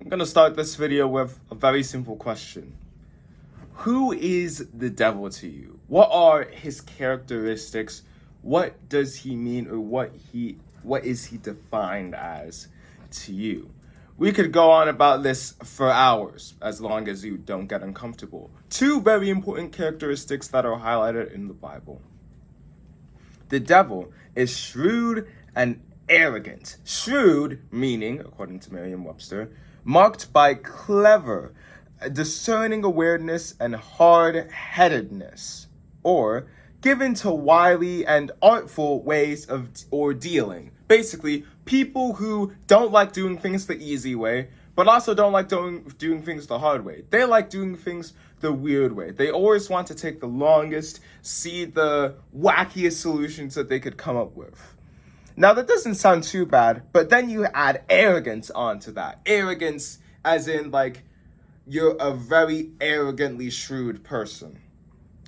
I'm going to start this video with a very simple question. Who is the devil to you? What are his characteristics? What does he mean, or what is he defined as to you? We could go on about this for hours, as long as you don't get uncomfortable. Two very important characteristics that are highlighted in the Bible. The devil is shrewd and arrogant. Shrewd, meaning, according to Merriam-Webster, marked by clever, discerning awareness and hard-headedness, or given to wily and artful ways of dealing. Basically, people who don't like doing things the easy way, but also don't like doing things the hard way. They like doing things the weird way. They always want to take the longest, see the wackiest solutions that they could come up with. Now, that doesn't sound too bad, but then you add arrogance onto that. Arrogance as in, like, you're a very arrogantly shrewd person.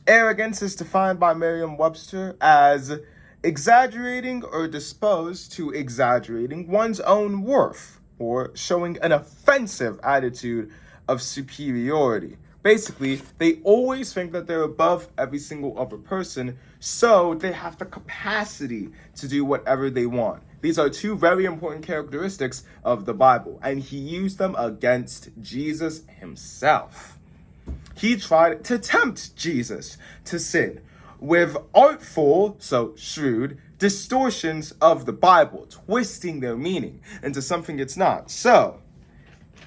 Arrogance is defined by Merriam-Webster as exaggerating or disposed to exaggerating one's own worth, or showing an offensive attitude of superiority. Basically, they always think that they're above every single other person, so they have the capacity to do whatever they want. These are two very important characteristics of the Bible, and he used them against Jesus himself. He tried to tempt Jesus to sin with artful, so shrewd, distortions of the Bible, twisting their meaning into something it's not. So,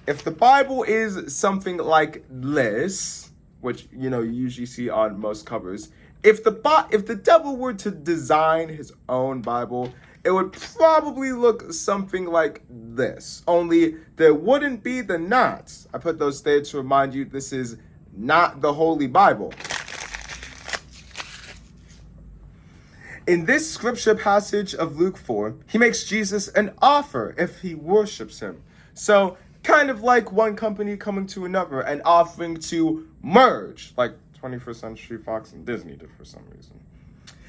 if the Bible is something like this, which you usually see on most covers, if the devil were to design his own Bible, it would probably look something like this. Only there wouldn't be the knots. I put those there to remind you this is not the Holy Bible. In this scripture passage of Luke 4, he makes Jesus an offer if he worships him. So, kind of like one company coming to another and offering to merge, like 21st Century Fox and Disney did for some reason.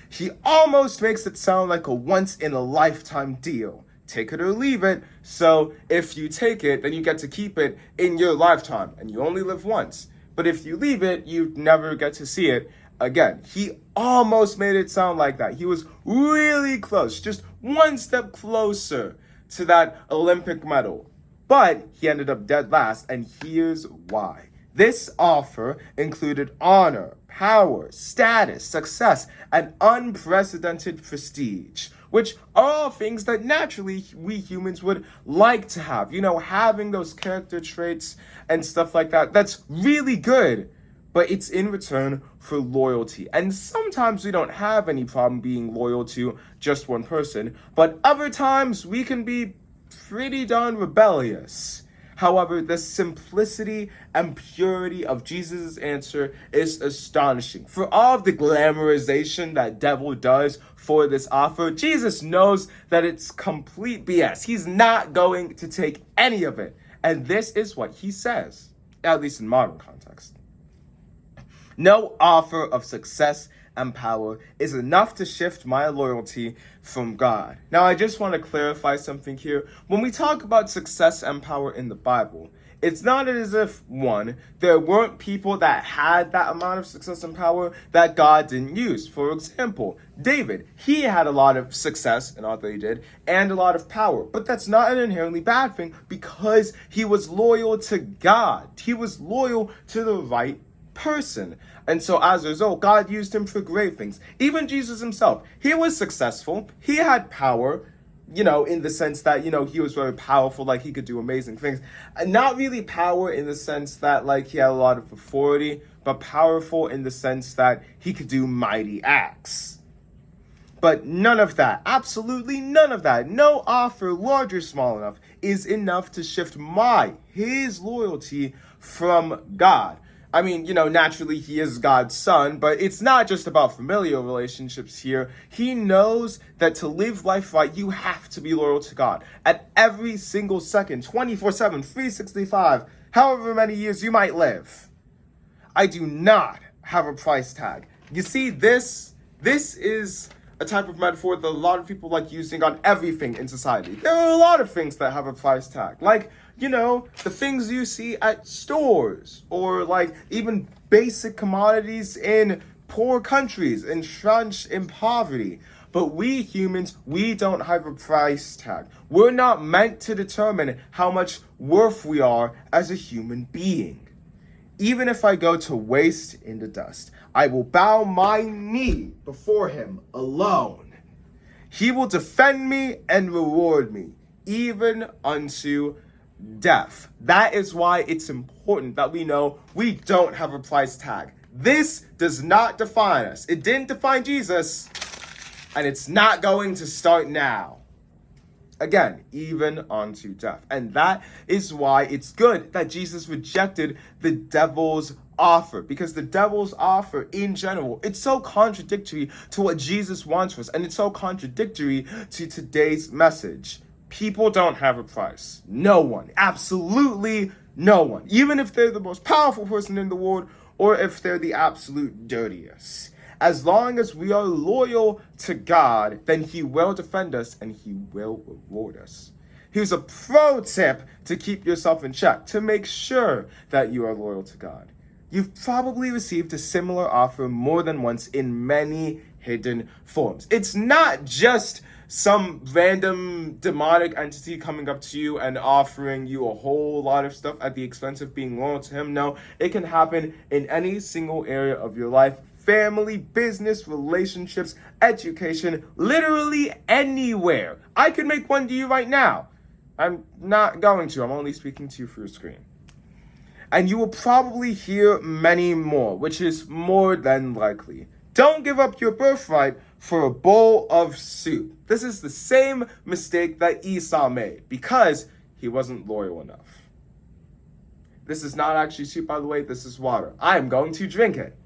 He almost makes it sound like a once-in-a-lifetime deal. Take it or leave it. So if you take it, then you get to keep it in your lifetime, and you only live once. But if you leave it, you never get to see it again. He almost made it sound like that. He was really close, just one step closer to that Olympic medal. But he ended up dead last, and here's why. This offer included honor, power, status, success, and unprecedented prestige, which are all things that naturally we humans would like to have. Having those character traits and stuff like that, that's really good. But it's in return for loyalty. And sometimes we don't have any problem being loyal to just one person, but other times we can be pretty darn rebellious. However, the simplicity and purity of Jesus' answer is astonishing. For all of the glamorization that devil does for this offer, Jesus knows that it's complete BS. He's not going to take any of it. And this is what he says, at least in modern context. No offer of success and power is enough to shift my loyalty from God. Now, I just want to clarify something here. When we talk about success and power in the Bible, it's not as if, one, there weren't people that had that amount of success and power that God didn't use. For example, David, he had a lot of success in all that he did, and a lot of power. But that's not an inherently bad thing, because he was loyal to God. He was loyal to the right person. And so as a result, God used him for great things. Even Jesus himself, he was successful. He had power, in the sense that, he was very powerful, like he could do amazing things. And not really power in the sense that, like, he had a lot of authority, but powerful in the sense that he could do mighty acts. But none of that, absolutely none of that, no offer, large or small enough, is enough to shift his loyalty from God. I mean, naturally he is God's son, but it's not just about familial relationships here. He knows that to live life right, you have to be loyal to God at every single second, 24/7, 365, however many years you might live. I do not have a price tag. You see, this is a type of metaphor that a lot of people like using on everything in society. There are a lot of things that have a price tag, like, you know, the things you see at stores, or like even basic commodities in poor countries, entrenched in poverty. But we humans, we don't have a price tag. We're not meant to determine how much worth we are as a human being. Even if I go to waste in the dust, I will bow my knee before him alone. He will defend me and reward me, even unto death. That is why it's important that we know we don't have a price tag. This does not define us. It didn't define Jesus, and it's not going to start now. Again, even unto death. And that is why it's good that Jesus rejected the devil's offer, because the devil's offer in general, it's so contradictory to what Jesus wants for us, and it's so contradictory to today's message. People don't have a price. No one. Absolutely no one. Even if they're the most powerful person in the world, or if they're the absolute dirtiest. As long as we are loyal to God, then he will defend us and he will reward us. Here's a pro tip to keep yourself in check, to make sure that you are loyal to God. You've probably received a similar offer more than once in many hidden forms. It's not just some random demonic entity coming up to you and offering you a whole lot of stuff at the expense of being loyal to him. No, it can happen in any single area of your life. Family, business, relationships, education, literally anywhere. I could make one to you right now. I'm not going to. I'm only speaking to you through a screen. And you will probably hear many more, which is more than likely. Don't give up your birthright for a bowl of soup. This is the same mistake that Esau made because he wasn't loyal enough. This is not actually soup, by the way. This is water. I am going to drink it.